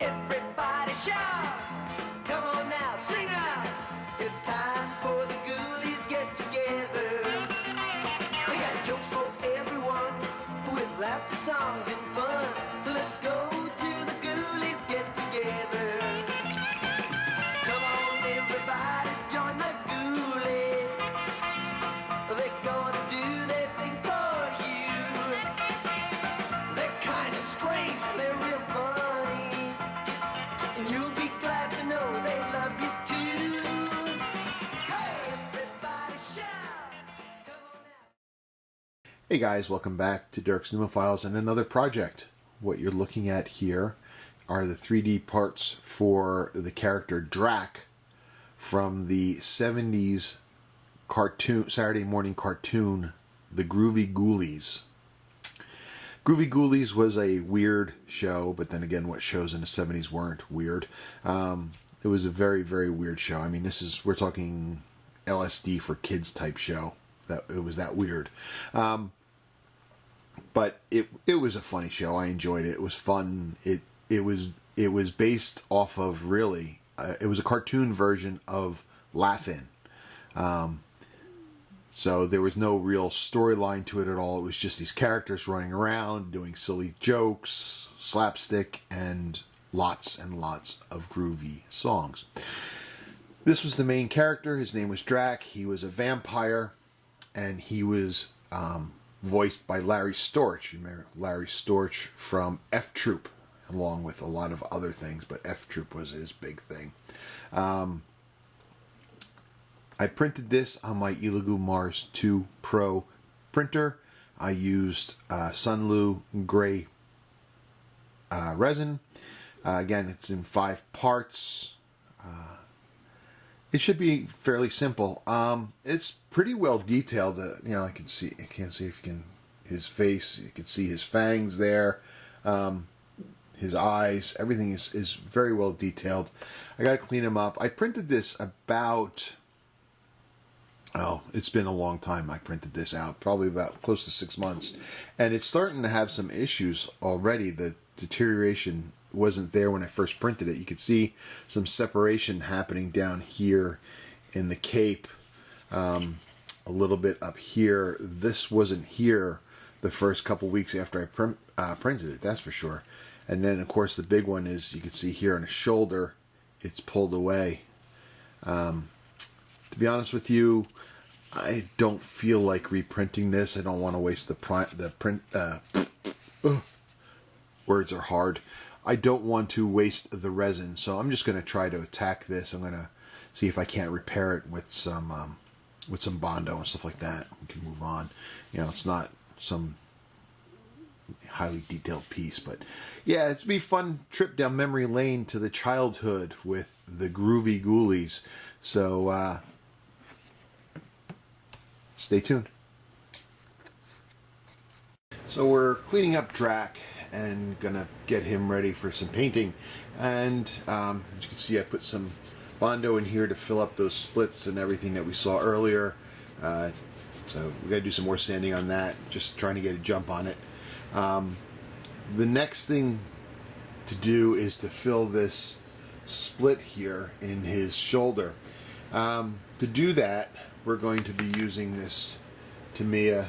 Everybody shout! Come on now, sing out! It's time for the Goolies get together. They got jokes for everyone with laughter, songs, and fun. So let's go to the Goolies get together. Come on, everybody, join the Goolies. They're gonna do their thing for you. They're kind of strange, they're real funny. And you'll be glad to know they love you too. Hey, everybody shout! Come on now. Hey guys, welcome back to Dirk's Pneumophiles and another project. What you're looking at here are the 3D parts for the character DRAC from the 70s cartoon, Saturday morning cartoon, the Groovie Goolies. Groovie Goolies was a weird show, but then again, what shows in the 70s weren't weird? It was a very, very weird show. I mean, we're talking LSD for kids type show. It was that weird. But it was a funny show. I enjoyed it. It was fun. It was based off of really, it was a cartoon version of Laugh-In. So there was no real storyline to it at all. It was just these characters running around, doing silly jokes, slapstick, and lots of groovy songs. This was the main character. His name was DRAC. He was a vampire, and he was voiced by Larry Storch. You remember Larry Storch from F Troop, along with a lot of other things, but F Troop was his big thing. I printed this on my Elegoo Mars 2 Pro printer. I used Sunlu gray resin. Again, it's in 5 parts. It should be fairly simple. It's pretty well detailed. I can't see if you can, his face, you can see his fangs there, his eyes, everything is very well detailed. I gotta clean him up. I printed this about, it's been a long time I printed this out, probably about close to 6 months. And it's starting to have some issues already. The deterioration wasn't there when I first printed it. You could see some separation happening down here in the cape, a little bit up here. This wasn't here the first couple weeks after I printed it, that's for sure. And then, of course, the big one is, you can see here on the shoulder, it's pulled away. To be honest with you, I don't feel like reprinting this. I don't want to waste the print. Words are hard. I don't want to waste the resin, so I'm just going to try to attack this. I'm going to see if I can't repair it with some Bondo and stuff like that. We can move on. It's not some highly detailed piece, but yeah, it's be a fun trip down memory lane to the childhood with the Groovie Goolies. So stay tuned. So we're cleaning up DRAC and gonna get him ready for some painting. And as you can see, I put some Bondo in here to fill up those splits and everything that we saw earlier. So we gotta do some more sanding on that, just trying to get a jump on it. The next thing to do is to fill this split here in his shoulder. To do that, we're going to be using this Tamiya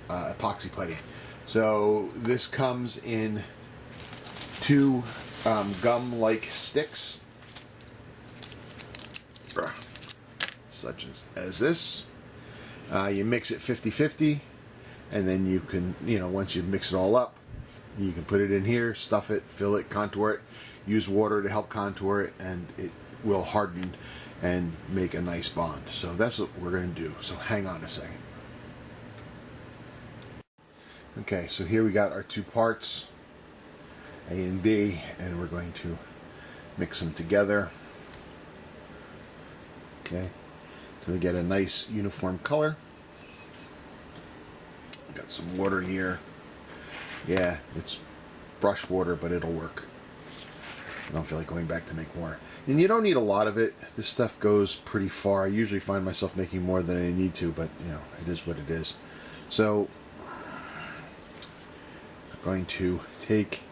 epoxy putty. So this comes in 2 gum-like sticks, such as this. You mix it 50-50, and then you can, once you mix it all up, you can put it in here, stuff it, fill it, contour it, use water to help contour it, and it will harden and make a nice bond. So that's what we're going to do. So hang on a second. Okay, so here we got our 2 parts, A and B, and we're going to mix them together. Okay, so they get a nice uniform color. Got some water here. Yeah, it's brush water, but it'll work. I don't feel like going back to make more. And you don't need a lot of it. This stuff goes pretty far. I usually find myself making more than I need to, but it is what it is. So I'm going to take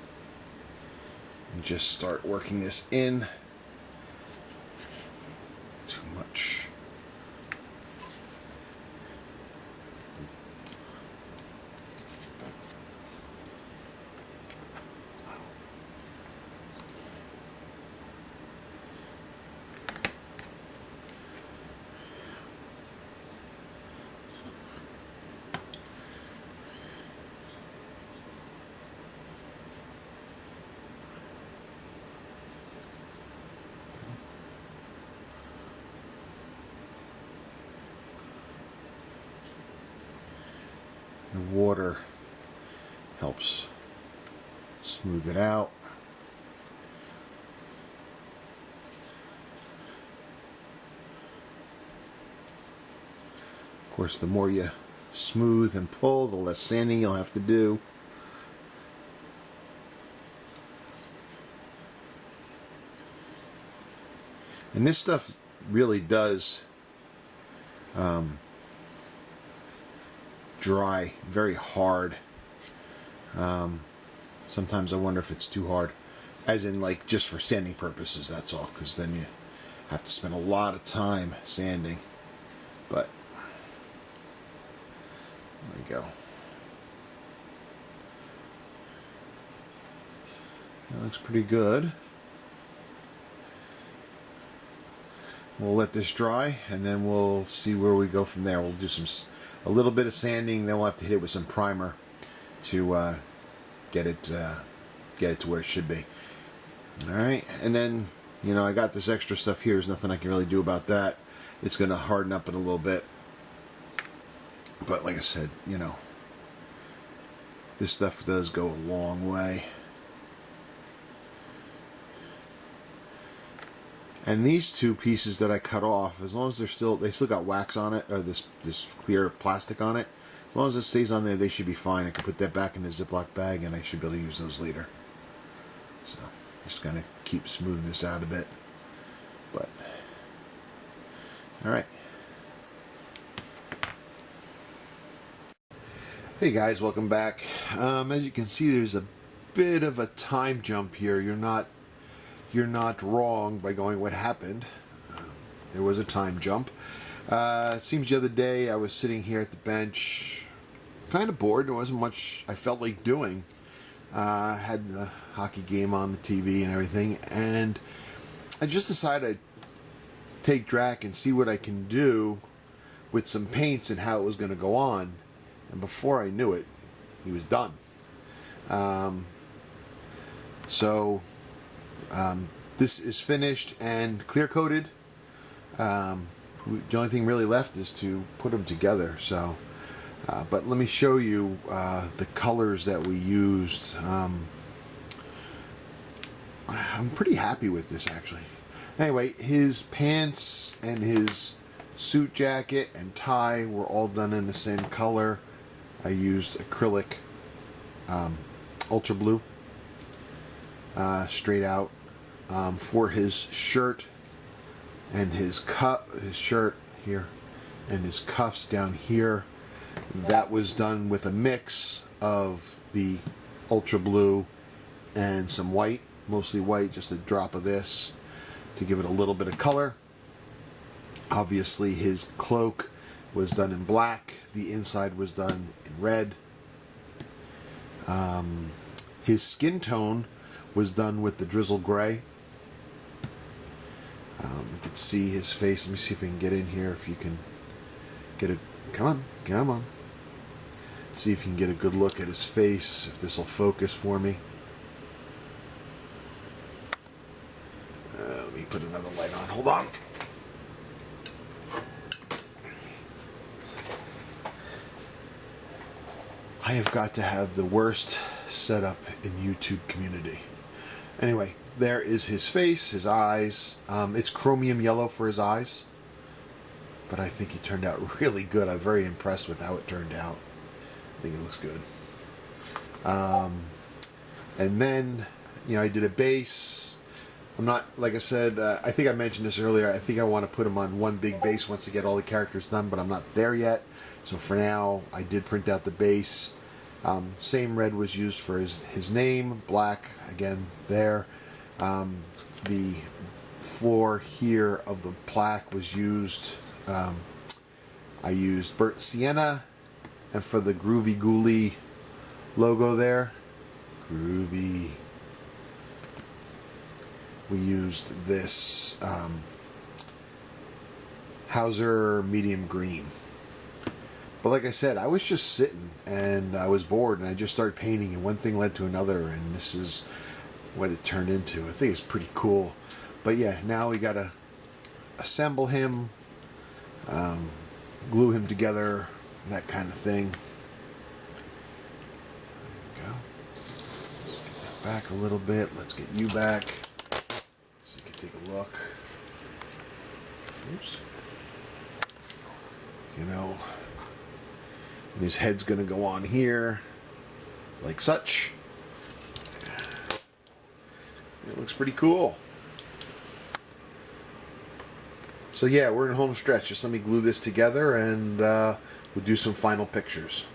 And just start working this in. Too much. The water helps smooth it out. Of course, the more you smooth and pull, the less sanding you'll have to do. And this stuff really does dry very hard. Sometimes I wonder if it's too hard, as in like just for sanding purposes, that's all, because then you have to spend a lot of time sanding. But there we go. That looks pretty good. We'll let this dry, and then we'll see where we go from there. We'll do a little bit of sanding, then we'll have to hit it with some primer to get it to where it should be. All right, and then I got this extra stuff here. There's nothing I can really do about that. It's going to harden up in a little bit, but like I said, this stuff does go a long way. And these two pieces that I cut off, as long as they still got wax on it, or this clear plastic on it, as long as it stays on there, they should be fine. I can put that back in the Ziploc bag, and I should be able to use those later. So, just gonna keep smoothing this out a bit. But, all right. Hey guys, welcome back. As you can see, there's a bit of a time jump here. You're not wrong by going what happened. There was a time jump. It seems the other day I was sitting here at the bench, kind of bored. There wasn't much I felt like doing. Had the hockey game on the TV and everything, and I just decided I'd take DRAC and see what I can do with some paints and how it was going to go on. And before I knew it, he was done. This is finished and clear coated. The only thing really left is to put them together. So, but let me show you the colors that we used. I'm pretty happy with this, actually. Anyway, his pants and his suit jacket and tie were all done in the same color. I used acrylic ultra blue, straight out. For his shirt and his shirt here and his cuffs down here, that was done with a mix of the ultra blue and some white, mostly white, just a drop of this to give it a little bit of color. Obviously his cloak was done in black, the inside was done in red. His skin tone was done with the drizzle gray. You can see his face. Let me see if I can get in here. If you can get a... Come on. See if you can get a good look at his face. If this will focus for me. Let me put another light on. Hold on. I have got to have the worst setup in YouTube community. Anyway, there is his face, his eyes. It's chromium yellow for his eyes, but I think he turned out really good. I'm very impressed with how it turned out. I think it looks good. And then, I did a base. I'm not, like I said, I think I mentioned this earlier. I think I want to put him on one big base once I get all the characters done, but I'm not there yet. So for now, I did print out the base. Same red was used for his name, black, again, there. The floor here of the plaque was used. I used burnt sienna, and for the Groovie Ghoulie logo there, Groovie, we used this Hauser medium green. But like I said, I was just sitting and I was bored and I just started painting, and one thing led to another, and this is what it turned into. I think it's pretty cool. But yeah, now we gotta assemble him, glue him together, that kind of thing. There we go. Let's get that back a little bit. Let's get you back so you can take a look. Oops. You know, and his head's gonna go on here, like such. It looks pretty cool. So yeah, we're in home stretch. Just let me glue this together and we'll do some final pictures.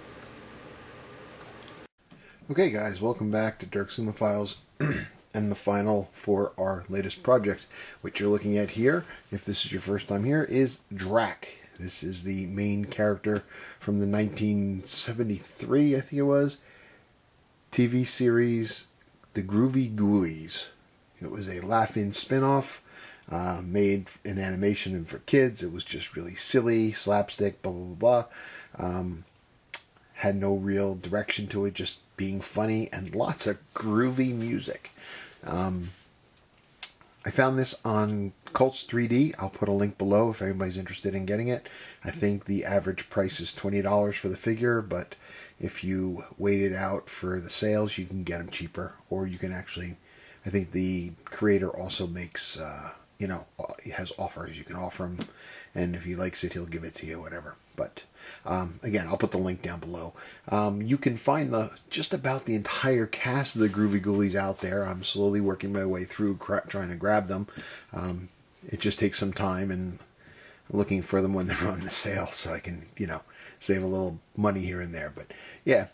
Okay guys, welcome back to DRAC Files and the final for our latest project. What you're looking at here, if this is your first time here, is DRAC. This is the main character from the 1973, I think it was, TV series, The Groovie Goolies. It was a laugh-in spin-off made in animation and for kids. It was just really silly, slapstick, blah, blah, blah. Had no real direction to it, just being funny and lots of groovy music. I found this on Cults 3D. I'll put a link below if anybody's interested in getting it. I think the average price is $20 for the figure, but if you wait it out for the sales, you can get them cheaper. Or you can actually, I think the creator also makes, you know, he has offers. You can offer him, and if he likes it, he'll give it to you, whatever. But again, I'll put the link down below. You can find just about the entire cast of the Groovie Goolies out there. I'm slowly working my way through trying to grab them. It just takes some time and looking for them when they're on the sale, so I can, you know, save a little money here and there. But yeah,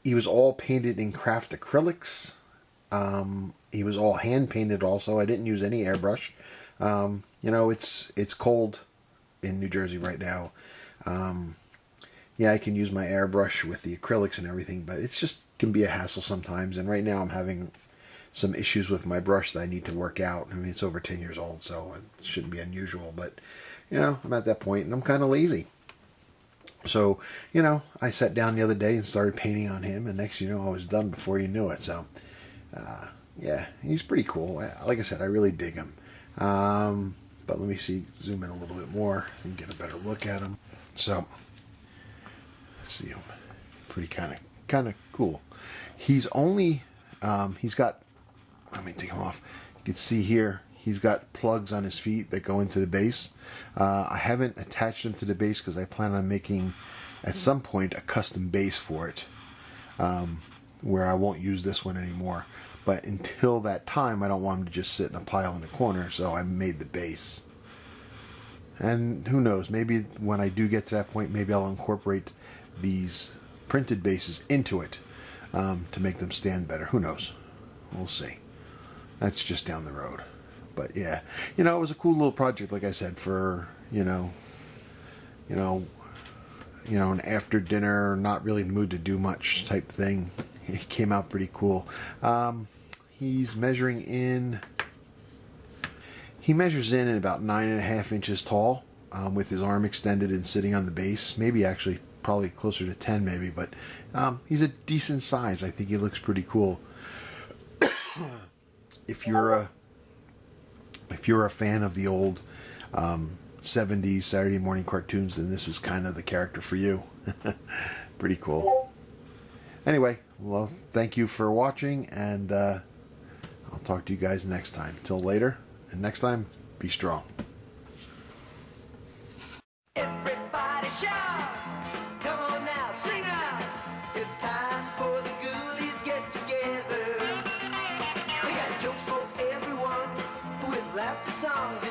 he was all painted in craft acrylics. He was all hand painted also. I didn't use any airbrush. You know, it's cold in New Jersey right now. Yeah, I can use my airbrush with the acrylics and everything, but it's just can be a hassle sometimes. And right now I'm having some issues with my brush that I need to work out. I mean, it's over 10 years old, so it shouldn't be unusual, but you know, I'm at that point and I'm kind of lazy. So, you know, I sat down the other day and started painting on him, and next you know, I was done before you knew it. So, yeah, he's pretty cool. Like I said, I really dig him. But let me zoom in a little bit more and get a better look at him. So, let's see him. Pretty kind of cool. He's only, he's got, let me take him off. You can see here, he's got plugs on his feet that go into the base. I haven't attached them to the base because I plan on making, at some point, a custom base for it, where I won't use this one anymore. But until that time, I don't want him to just sit in a pile in the corner, so I made the base. And who knows, maybe when I do get to that point, maybe I'll incorporate these printed bases into it to make them stand better. Who knows? We'll see. That's just down the road. But yeah, you know, it was a cool little project, like I said, for, you know, an after dinner, not really in the mood to do much type thing. It came out pretty cool. He's measuring in. He measures in at about 9.5 inches tall, with his arm extended and sitting on the base. Maybe actually, probably closer to 10, maybe. But he's a decent size. I think he looks pretty cool. If you're a fan of the old 70s Saturday morning cartoons, then this is kind of the character for you. Pretty cool. Anyway, well, thank you for watching, and I'll talk to you guys next time. Till later, and next time, be strong. Everybody shout! Come on now, sing out! It's time for the Goolies get together. They got jokes for everyone with laughter songs.